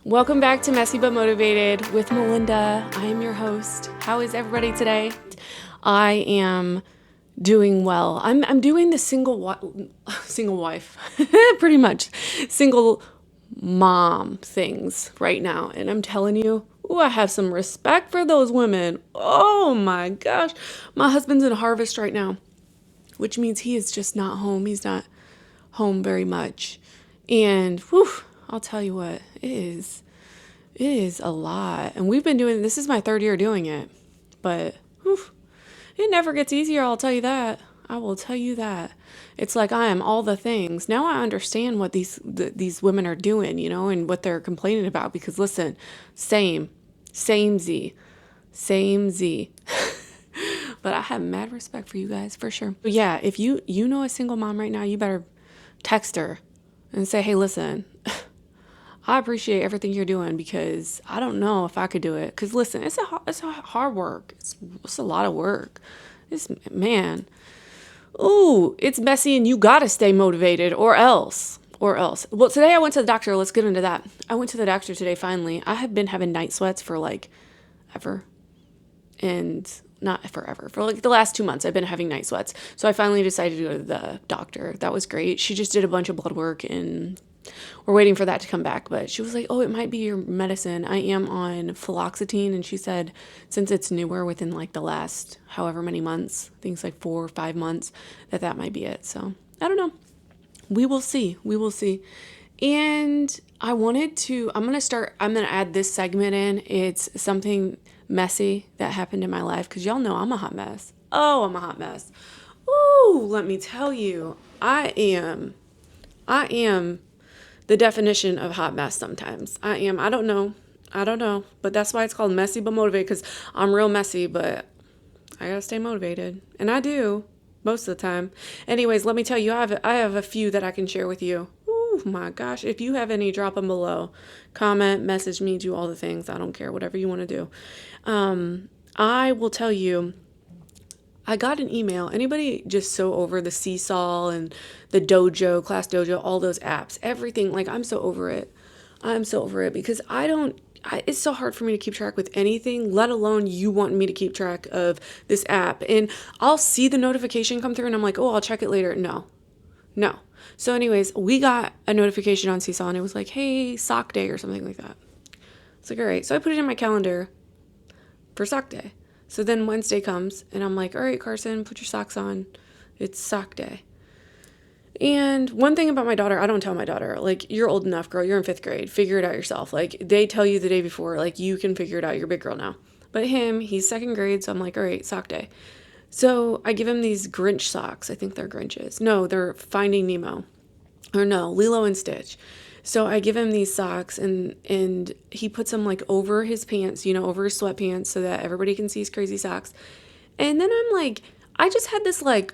Welcome back to Messy But Motivated with Melinda. I am your host. How is everybody today? I am doing well. I'm doing the single wife, pretty much single mom things right now, and I'm telling you, I have some respect for those women. Oh my gosh, my husband's in harvest right now, which means he is just not home. He's not home very much, and I'll tell you what, it is a lot. And we've been doing, this is my third year doing it, but it never gets easier. I'll tell you that. I will tell you that. It's like I am all the things. Now I understand what these women are doing, and what they're complaining about. Because listen, same Z. But I have mad respect for you guys for sure. But yeah, if you know a single mom right now, you better text her and say, hey, listen, I appreciate everything you're doing because I don't know if I could do it. Because listen, it's a hard work. It's a lot of work. It's messy and you got to stay motivated or else. Well, today I went to the doctor. Let's get into that. I went to the doctor today finally. I have been having night sweats for like ever. And not forever. For like the last 2 months, I've been having night sweats. So I finally decided to go to the doctor. That was great. She just did a bunch of blood work and we're waiting for that to come back. But she was like, oh, it might be your medicine. I am on fluoxetine. And she said, since it's newer within like the last however many months, I think it's like 4 or 5 months, that might be it. So I don't know. We will see. And I'm going to add this segment in. It's something messy that happened in my life because y'all know I'm a hot mess. Oh, I'm a hot mess. Ooh, let me tell you, I am the definition of hot mess sometimes. I don't know, but that's why it's called Messy But Motivated, because I'm real messy, but I gotta stay motivated, and I do most of the time. Anyways, let me tell you, I have a few that I can share with you. Oh my gosh, if you have any, drop them below. Comment, message me, do all the things. I don't care, whatever you want to do. I will tell you, I got an email. Anybody just so over the Seesaw and the Dojo, Class Dojo, all those apps, everything. Like, I'm so over it. Because it's so hard for me to keep track with anything, let alone you wanting me to keep track of this app. And I'll see the notification come through and I'm like, oh, I'll check it later. No. So anyways, we got a notification on Seesaw and it was like, hey, sock day or something like that. It's like, all right. So I put it in my calendar for sock day. So then Wednesday comes and I'm like, all right, Carson, put your socks on. It's sock day. And one thing about my daughter, I don't tell my daughter, like, you're old enough, girl, you're in 5th grade, figure it out yourself. Like, they tell you the day before, like, you can figure it out, you're a big girl now. But he's 2nd grade, so I'm like, all right, sock day. So I give him these Grinch socks. I think they're Grinches. No, they're Finding Nemo. Or no, Lilo and Stitch. So I give him these socks and he puts them like over his pants, over his sweatpants so that everybody can see his crazy socks. And then I'm like, I just had this like,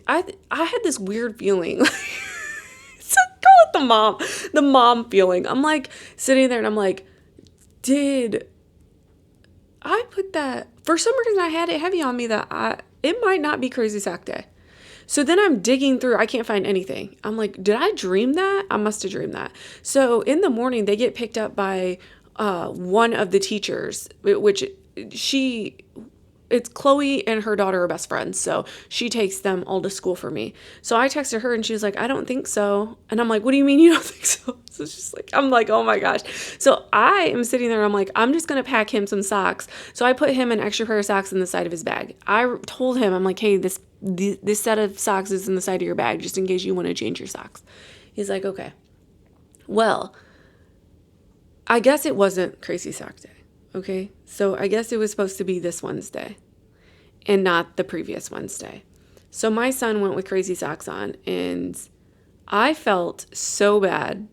I had this weird feeling. So call it the mom feeling. I'm like sitting there and I'm like, did I put that, for some reason I had it heavy on me that it might not be crazy sock day. So then I'm digging through. I can't find anything. I'm like, did I dream that? I must have dreamed that. So in the morning, they get picked up by one of the teachers, which it's Chloe and her daughter are best friends. So she takes them all to school for me. So I texted her and she was like, I don't think so. And I'm like, what do you mean you don't think so? So she's like, I'm like, oh my gosh. So I am sitting there and I'm like, I'm just going to pack him some socks. So I put him an extra pair of socks in the side of his bag. I told him, I'm like, hey, this set of socks is in the side of your bag just in case you want to change your socks. He's like, okay. Well, I guess it wasn't Crazy Sock Day. Okay. So I guess it was supposed to be this Wednesday and not the previous Wednesday. So my son went with crazy socks on and I felt so bad.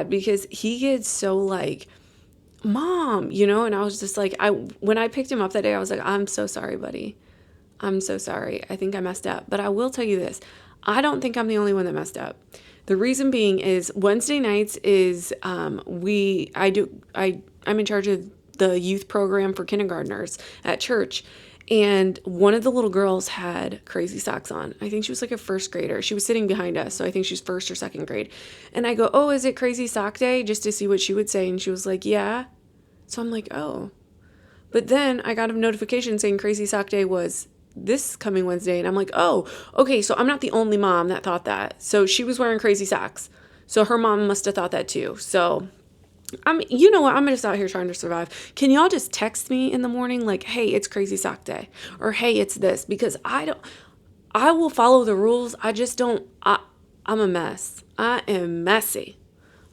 Because he gets so like, Mom, and I was just like, when I picked him up that day, I was like, I'm so sorry, buddy. I'm so sorry. I think I messed up. But I will tell you this. I don't think I'm the only one that messed up. The reason being is Wednesday nights is I'm in charge of the youth program for kindergartners at church. And one of the little girls had crazy socks on. I think she was like a first grader. She was sitting behind us, so I think she's first or second grade. And I go, oh, is it crazy sock day? Just to see what she would say. And she was like, yeah. So I'm like, oh. But then I got a notification saying crazy sock day was this coming Wednesday. And I'm like, oh, okay, so I'm not the only mom that thought that. So she was wearing crazy socks. So her mom must have thought that too. So you know what? I'm just out here trying to survive. Can y'all just text me in the morning like, hey, it's crazy sock day, or hey, it's this, because I will follow the rules. I just don't. I'm a mess. I am messy.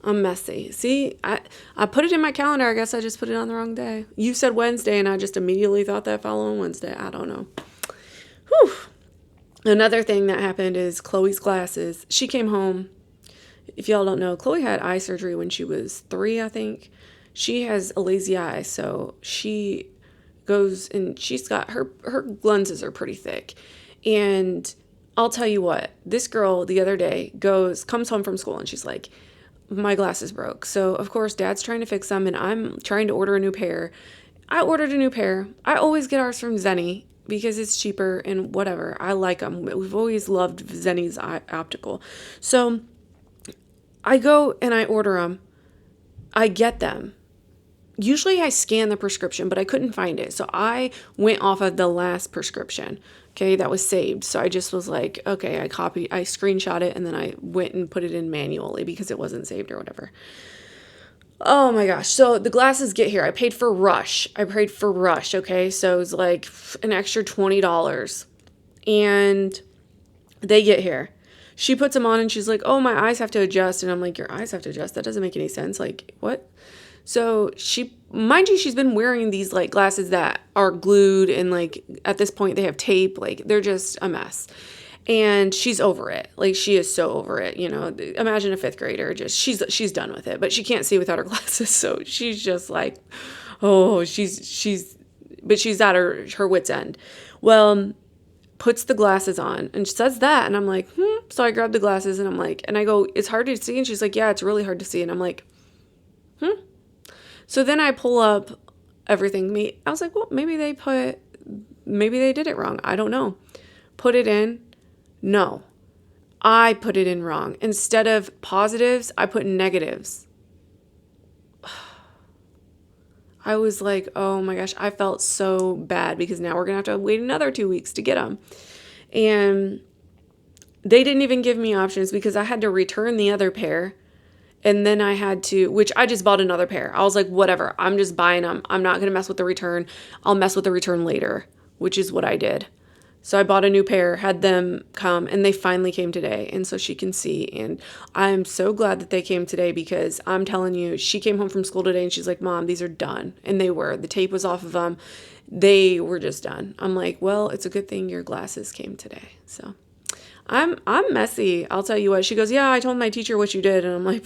I'm messy. See, I put it in my calendar. I guess I just put it on the wrong day. You said Wednesday, and I just immediately thought that following Wednesday. I don't know. Whew. Another thing that happened is Chloe's glasses. She came home. If y'all don't know, Chloe had eye surgery when she was 3, I think. She has a lazy eye, so she goes and she's got her lenses are pretty thick. And I'll tell you what, this girl the other day comes home from school and she's like, my glasses broke. So of course Dad's trying to fix them and I'm trying to order a new pair. I ordered a new pair. I always get ours from Zenni because it's cheaper and whatever. I like them. We've always loved Zenni's optical. So I go and I order them. I get them. Usually I scan the prescription, but I couldn't find it. So I went off of the last prescription, okay, that was saved. So I just was like, okay, I screenshot it, and then I went and put it in manually because it wasn't saved or whatever. Oh my gosh. So the glasses get here. I paid for Rush, okay? So it was like an extra $20. And they get here. She puts them on and she's like, oh, my eyes have to adjust. And I'm like, your eyes have to adjust? That doesn't make any sense. Like, what? So mind you, she's been wearing these like glasses that are glued and like at this point they have tape. Like they're just a mess. And she's over it. Like she is so over it. You know, imagine a 5th grader. Just she's done with it, but she can't see without her glasses. So she's just like, oh, she's at her wit's end. Well, puts the glasses on and says that. And I'm like, So I grabbed the glasses and I'm like, and I go, it's hard to see. And she's like, yeah, it's really hard to see. And I'm like, So then I pull up everything. I was like, well, maybe they did it wrong. I don't know. Put it in. No, I put it in wrong. Instead of positives, I put negatives. I was like, oh my gosh, I felt so bad because now we're going to have to wait another 2 weeks to get them. And they didn't even give me options because I had to return the other pair. And then I had to, which I just bought another pair. I was like, whatever, I'm just buying them. I'm not going to mess with the return. I'll mess with the return later, which is what I did. So I bought a new pair, had them come, and they finally came today. And so she can see. And I'm so glad that they came today because I'm telling you, she came home from school today and she's like, Mom, these are done. And they were. The tape was off of them. They were just done. I'm like, well, it's a good thing your glasses came today. So I'm messy. I'll tell you what. She goes, yeah, I told my teacher what you did. And I'm like,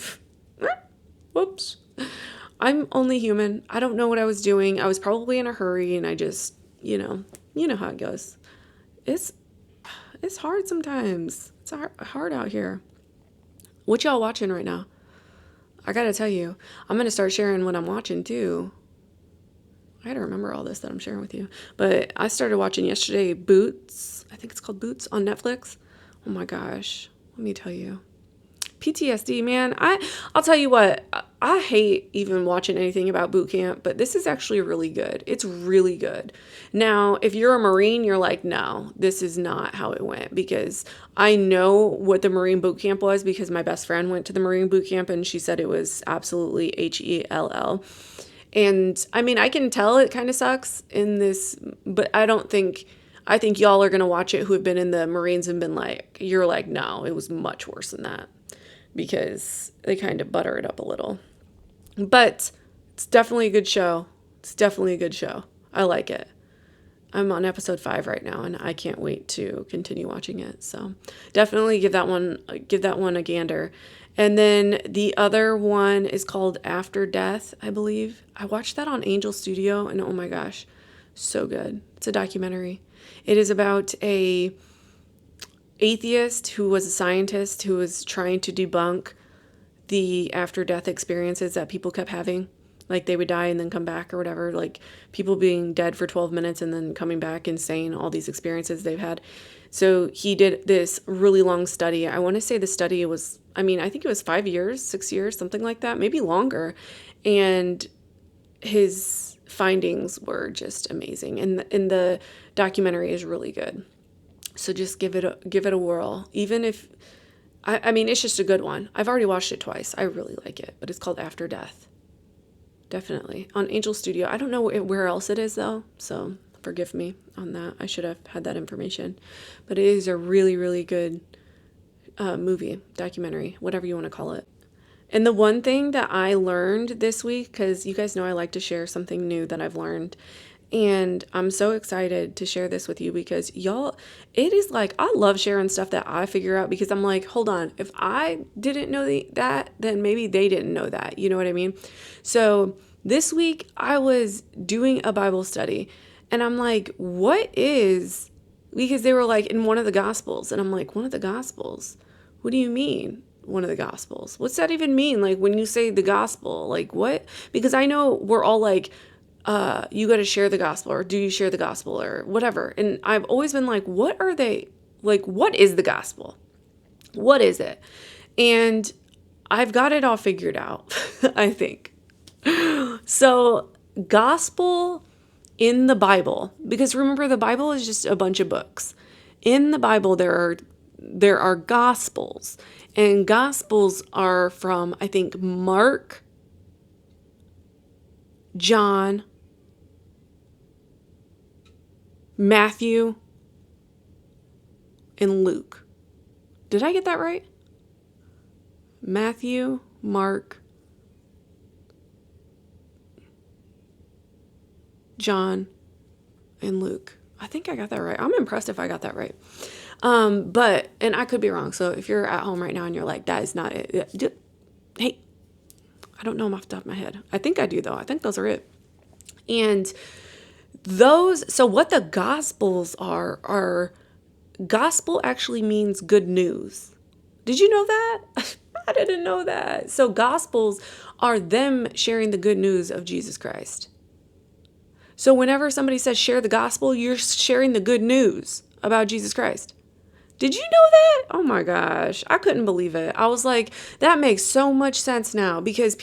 whoops. I'm only human. I don't know what I was doing. I was probably in a hurry and I just, you know how it goes. It's hard sometimes. It's hard out here. What y'all watching right now? I gotta tell you, I'm gonna start sharing what I'm watching too. I gotta remember all this that I'm sharing with you. But I started watching yesterday Boots. I think it's called Boots on Netflix. Oh my gosh. Let me tell you. PTSD, man. I'll tell you what, I hate even watching anything about boot camp, but this is actually really good. It's really good. Now, if you're a Marine, you're like, no, this is not how it went, because I know what the Marine boot camp was because my best friend went to the Marine boot camp and she said it was absolutely HELL. And I mean, I can tell it kind of sucks in this, but I think y'all are going to watch it who have been in the Marines and been like, you're like, no, it was much worse than that. Because they kind of butter it up a little. But it's definitely a good show. I like it. I'm on episode 5 right now, and I can't wait to continue watching it. So definitely give that one a gander. And then the other one is called After Death, I believe. I watched that on Angel Studio, and oh my gosh, so good. It's a documentary. It is about a atheist who was a scientist who was trying to debunk the after-death experiences that people kept having. Like they would die and then come back or whatever, like people being dead for 12 minutes and then coming back and saying all these experiences they've had. So he did this really long study. I want to say the study was, I mean, I think it was 5 years, 6 years, something like that, maybe longer. And his findings were just amazing. And the documentary is really good. So just give it a whirl. Even if, I mean, it's just a good one. I've already watched it twice. I really like it, but it's called After Death. Definitely on Angel Studio. I don't know where else it is though, so forgive me on that. I should have had that information, but it is a really, really good movie, documentary, whatever you want to call it. And the one thing that I learned this week, because you guys know I like to share something new that I've learned, and I'm so excited to share this with you because y'all, it is like, I love sharing stuff that I figure out because I'm like, hold on, if I didn't know that, then maybe they didn't know that. You know what I mean? So this week I was doing a Bible study and I'm like, because they were like in one of the Gospels. And I'm like, one of the Gospels? What do you mean? One of the Gospels? What's that even mean? Like when you say the gospel, like what? Because I know we're all like, you got to share the gospel, or do you share the gospel, or whatever. And I've always been like, what are they? Like, what is the gospel? What is it? And I've got it all figured out, I think. So, gospel in the Bible, because remember, the Bible is just a bunch of books. In the Bible, there are gospels, and gospels are from, I think, Mark, John, Matthew, and Luke. Did I get that right? Matthew, Mark, John, and Luke. I think I got that right. I'm impressed if I got that right. And I could be wrong. So if you're at home right now and you're like, that is not it. Hey, I don't know them off the top of my head. I think I do though. I think those are it. And so what the gospels are gospel actually means good news. Did you know that? I didn't know that. So gospels are them sharing the good news of Jesus Christ. So whenever somebody says share the gospel, you're sharing the good news about Jesus Christ. Did you know that? Oh my gosh. I couldn't believe it. I was like, that makes so much sense now because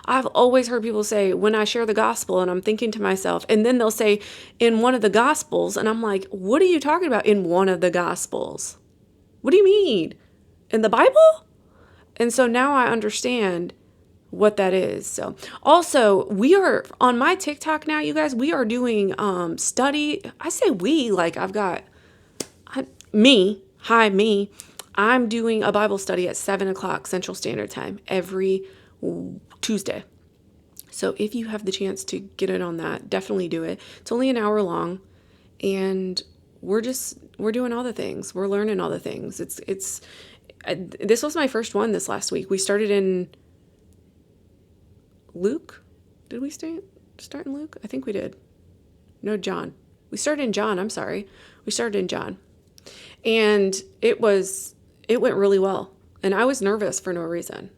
I've always heard people say when I share the gospel, and I'm thinking to myself, and then they'll say in one of the gospels, and I'm like, what are you talking about in one of the gospels? What do you mean? In the Bible? And so now I understand what that is. So also we are on my TikTok now, you guys, we are doing study. I say we, like me. I'm doing a Bible study at 7:00 Central Standard Time every Tuesday. So if you have the chance to get in on that, definitely do it. It's only an hour long, and we're doing all the things. We're learning all the things. This was my first one this last week. We started in Luke. Did we start in Luke? I think we did. No, John. We started in John. I'm sorry. We started in John. And it went really well. And I was nervous for no reason.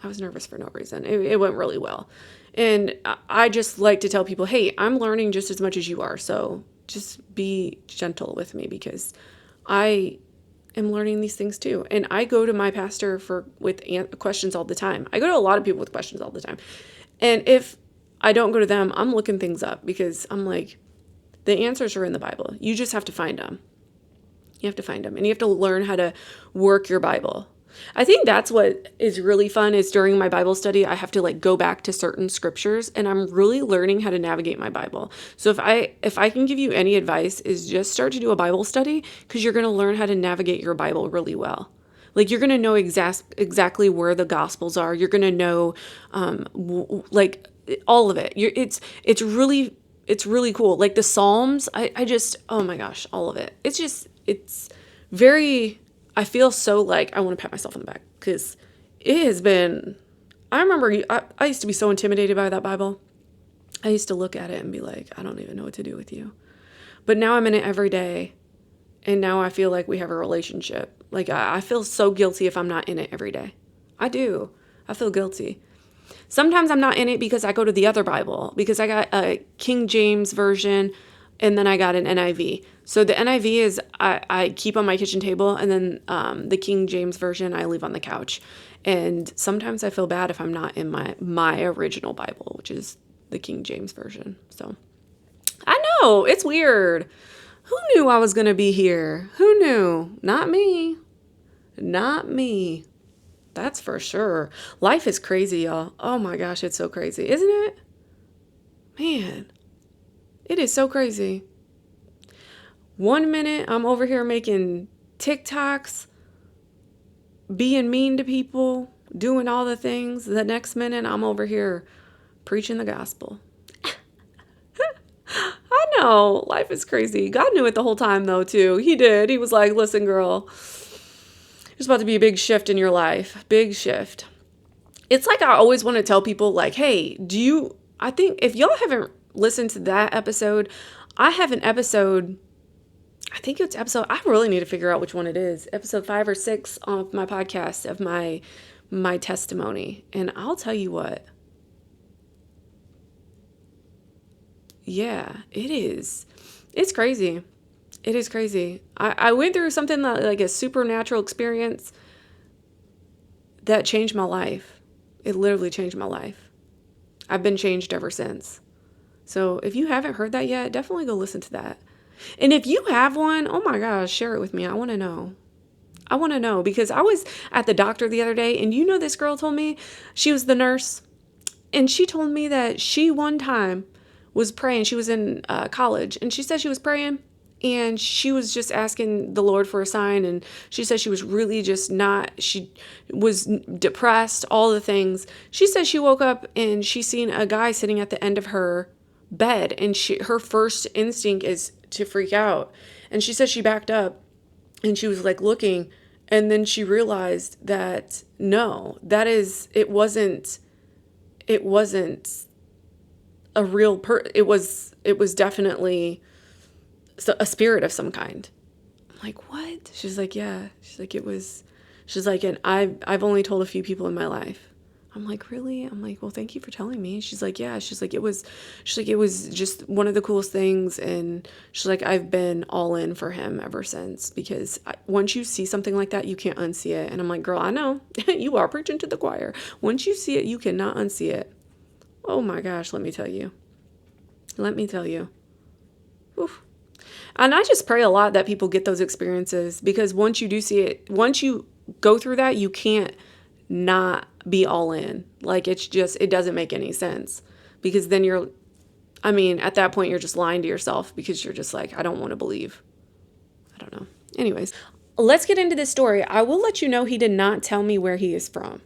It went really well. And I just like to tell people, hey, I'm learning just as much as you are. So just be gentle with me because I am learning these things too. And I go to my pastor with questions all the time. I go to a lot of people with questions all the time. And if I don't go to them, I'm looking things up because I'm like, the answers are in the Bible. You just have to find them. You have to find them, and you have to learn how to work your Bible. I think that's what is really fun is during my Bible study, I have to like go back to certain scriptures, and I'm really learning how to navigate my Bible. So if I can give you any advice is just start to do a Bible study because you're going to learn how to navigate your Bible really well. Like you're going to know exactly where the gospels are. You're going to know like all of it. It's really cool. Like the Psalms, I just, oh my gosh, all of it. It's very, I feel so like I want to pat myself on the back because it has been, I remember I used to be so intimidated by that Bible. I used to look at it and be like, I don't even know what to do with you. But now I'm in it every day. And now I feel like we have a relationship. Like I feel so guilty if I'm not in it every day. I do. I feel guilty. Sometimes I'm not in it because I go to the other Bible, because I got a King James version and then I got an NIV. So the NIV is I keep on my kitchen table, and then the King James version I leave on the couch. And sometimes I feel bad if I'm not in my original Bible, which is the King James version. So I know, it's weird. Who knew I was going to be here? Who knew? Not me. Not me. That's for sure. Life is crazy, y'all. Oh my gosh, it's so crazy, isn't it? Man, it is so crazy. 1 minute, I'm over here making TikToks, being mean to people, doing all the things. The next minute, I'm over here preaching the gospel. I know, life is crazy. God knew it the whole time, though, too. He did. He was like, listen, girl, there's about to be a big shift in your life. Big shift. It's like I always want to tell people, like, hey, I think if y'all haven't listened to that episode, I have an episode, I think it's I really need to figure out which one it is. Episode 5 or 6 of my podcast of my testimony. And I'll tell you what. Yeah, it is. It's crazy. It is crazy. I went through something like a supernatural experience that changed my life. It literally changed my life. I've been changed ever since. So if you haven't heard that yet, definitely go listen to that. And if you have one, oh my gosh, share it with me. I want to know. I want to know, because I was at the doctor the other day, and this girl told me, she was the nurse, and she told me that she one time was praying. She was in college, and she said she was praying, and she was just asking the Lord for a sign, and she said she was really just she was depressed, all the things. She said she woke up and she seen a guy sitting at the end of her bed, and her first instinct is to freak out. And she said she backed up and she was like looking, and then she realized that no, it wasn't a real it was definitely a spirit of some kind. I'm like, what? She's like, yeah. She's like, and I've only told a few people in my life. I'm like, really? I'm like, well, thank you for telling me. She's like, yeah. She's like, it was just one of the coolest things. And she's like, I've been all in for him ever since, because once you see something like that, you can't unsee it. And I'm like, girl, I know. You are preaching to the choir. Once you see it, you cannot unsee it. Oh my gosh, let me tell you. Oof. And I just pray a lot that people get those experiences, because once you do see it, once you go through that, you can't not be all in. Like, it doesn't make any sense, because then at that point, you're just lying to yourself, because you're just like, I don't want to believe. I don't know. Anyways, let's get into this story. I will let you know he did not tell me where he is from.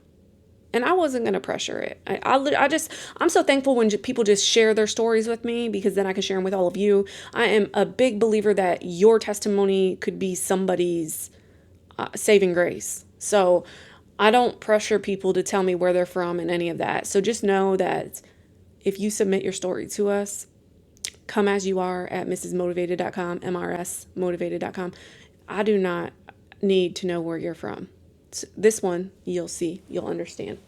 And I wasn't going to pressure it. I'm so thankful when people just share their stories with me, because then I can share them with all of you. I am a big believer that your testimony could be somebody's saving grace. So I don't pressure people to tell me where they're from and any of that. So just know that if you submit your story to us, Comeasyouare at mrsmotivated.com, mrsmotivated.com. I do not need to know where you're from. This one, you'll understand.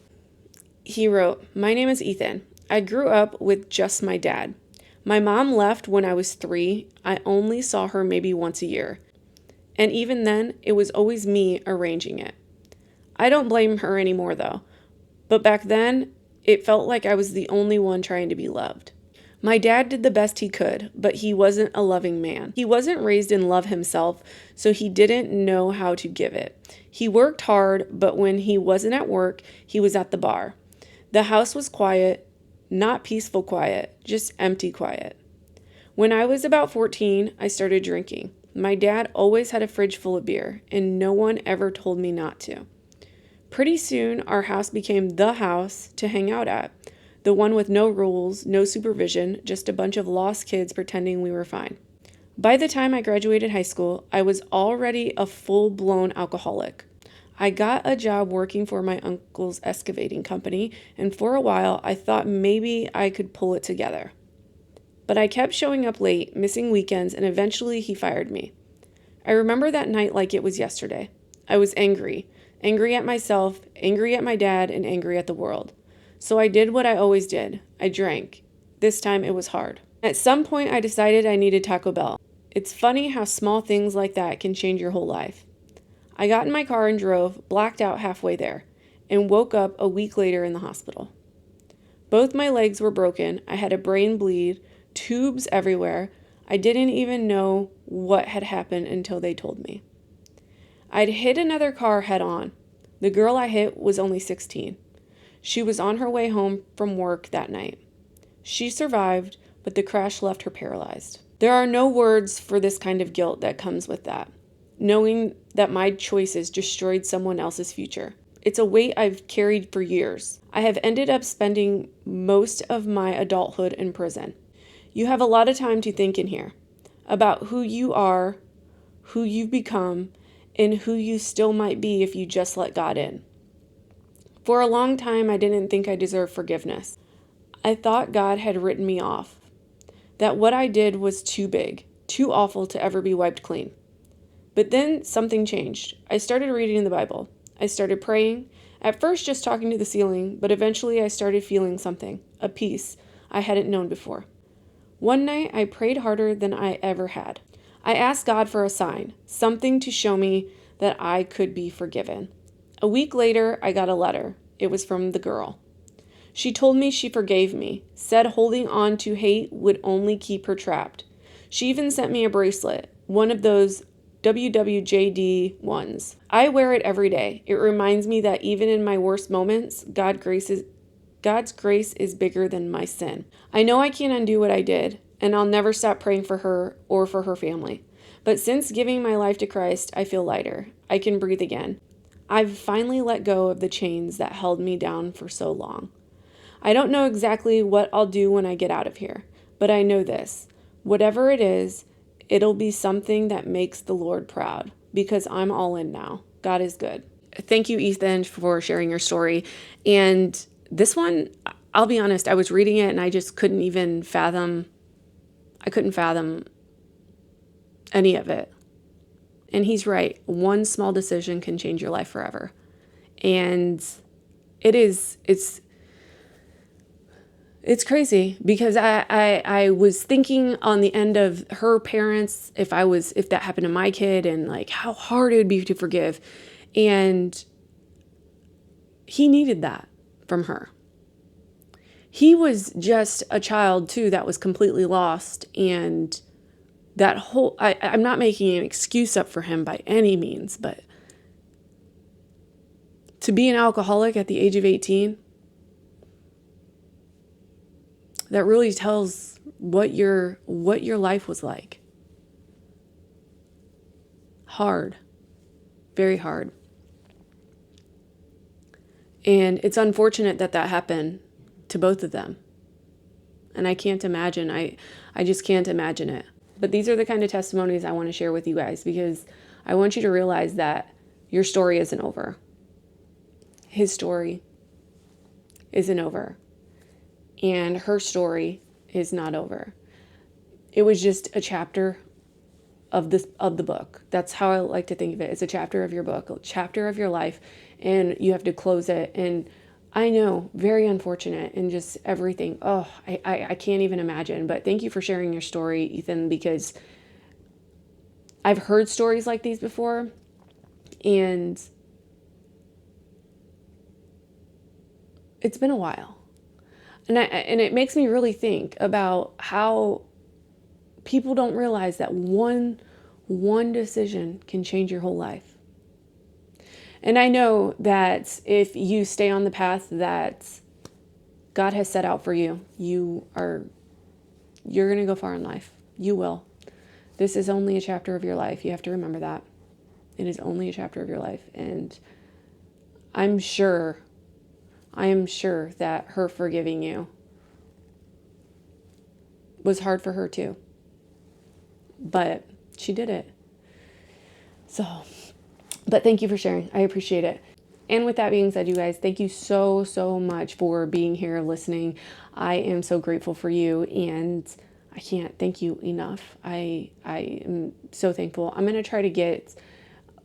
He wrote, my name is Ethan. I grew up with just my dad. My mom left when I was 3. I only saw her maybe once a year. And even then, it was always me arranging it. I don't blame her anymore, though. But back then, it felt like I was the only one trying to be loved. My dad did the best he could, but he wasn't a loving man. He wasn't raised in love himself, so he didn't know how to give it. He worked hard, but when he wasn't at work, he was at the bar. The house was quiet, not peaceful quiet, just empty quiet. When I was about 14, I started drinking. My dad always had a fridge full of beer, and no one ever told me not to. Pretty soon, our house became the house to hang out at. The one with no rules, no supervision, just a bunch of lost kids pretending we were fine. By the time I graduated high school, I was already a full-blown alcoholic. I got a job working for my uncle's excavating company, and for a while, I thought maybe I could pull it together. But I kept showing up late, missing weekends, and eventually he fired me. I remember that night like it was yesterday. I was angry at myself, angry at my dad, and angry at the world. So I did what I always did. I drank. This time it was hard. At some point, I decided I needed Taco Bell. It's funny how small things like that can change your whole life. I got in my car and drove, blacked out halfway there, and woke up a week later in the hospital. Both my legs were broken. I had a brain bleed, tubes everywhere. I didn't even know what had happened until they told me. I'd hit another car head on. The girl I hit was only 16. She was on her way home from work that night. She survived, but the crash left her paralyzed. There are no words for this kind of guilt that comes with that, knowing that my choices destroyed someone else's future. It's a weight I've carried for years. I have ended up spending most of my adulthood in prison. You have a lot of time to think in here about who you are, who you've become, and who you still might be if you just let God in. For a long time, I didn't think I deserved forgiveness. I thought God had written me off, that what I did was too big, too awful to ever be wiped clean. But then something changed. I started reading the Bible. I started praying, at first just talking to the ceiling, but eventually I started feeling something, a peace I hadn't known before. One night I prayed harder than I ever had. I asked God for a sign, something to show me that I could be forgiven. A week later, I got a letter. It was from the girl. She told me she forgave me, said holding on to hate would only keep her trapped. She even sent me a bracelet, one of those WWJD ones. I wear it every day. It reminds me that even in my worst moments, God's grace is bigger than my sin. I know I can't undo what I did, and I'll never stop praying for her or for her family. But since giving my life to Christ, I feel lighter. I can breathe again. I've finally let go of the chains that held me down for so long. I don't know exactly what I'll do when I get out of here, but I know this. Whatever it is, it'll be something that makes the Lord proud, because I'm all in now. God is good. Thank you, Ethan, for sharing your story. And this one, I'll be honest, I was reading it and I just couldn't fathom any of it. And he's right. One small decision can change your life forever. And it's crazy because I was thinking on the end of her parents, if that happened to my kid, and like how hard it would be to forgive. And he needed that from her. He was just a child too that was completely lost, and that whole, I'm not making an excuse up for him by any means, but to be an alcoholic at the age of 18, that really tells what your life was like. Hard, very hard. And it's unfortunate that happened to both of them. And I can't imagine, I just can't imagine it. But these are the kind of testimonies I want to share with you guys, because I want you to realize that your story isn't over. His story isn't over. And her story is not over. It was just a chapter of the book. That's how I like to think of it. It's a chapter of your book, a chapter of your life, and you have to close it. And I know, very unfortunate, and just everything. Oh, I can't even imagine. But thank you for sharing your story, Ethan, because I've heard stories like these before, and it's been a while. And it makes me really think about how people don't realize that one decision can change your whole life. And I know that if you stay on the path that God has set out for you, you're going to go far in life. You will. This is only a chapter of your life. You have to remember that. It is only a chapter of your life. And I am sure that her forgiving you was hard for her too. But she did it. But thank you for sharing. I appreciate it. And with that being said, you guys, thank you so, so much for being here, listening. I am so grateful for you, and I can't thank you enough. I am so thankful. I'm going to try to get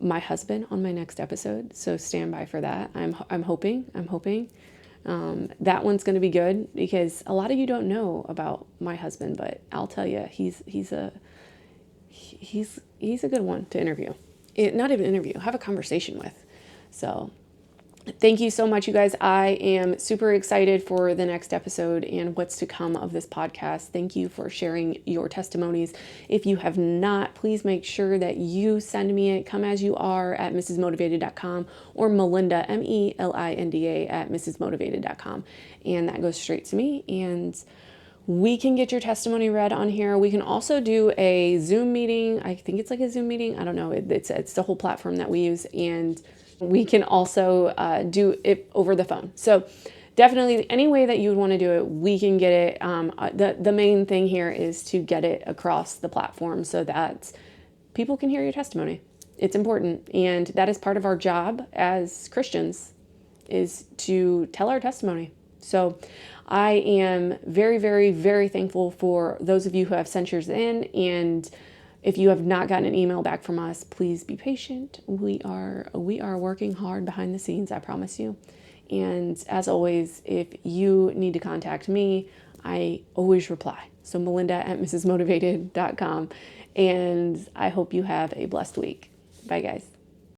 my husband on my next episode, so stand by for that. I'm hoping. That one's going to be good because a lot of you don't know about my husband, but I'll tell you, he's a good one to interview. Not even interview, have a conversation with. So thank you so much, you guys. I am super excited for the next episode and what's to come of this podcast. Thank you for sharing your testimonies. If you have not, please make sure that you send me it, comeasyouare at mrsmotivated.com or Melinda, MELINDA at mrsmotivated.com. And that goes straight to me. And we can get your testimony read on here. We can also do a Zoom meeting. I think it's like a Zoom meeting. I don't know. It's the whole platform that we use. And we can also do it over the phone. So definitely any way that you would want to do it, we can get it. The main thing here is to get it across the platform so that people can hear your testimony. It's important. And that is part of our job as Christians, is to tell our testimony. So I am very, very, very thankful for those of you who have sent yours in. And if you have not gotten an email back from us, please be patient. We are working hard behind the scenes, I promise you. And as always, if you need to contact me, I always reply. So Melinda at mrsmotivated.com. And I hope you have a blessed week. Bye, guys.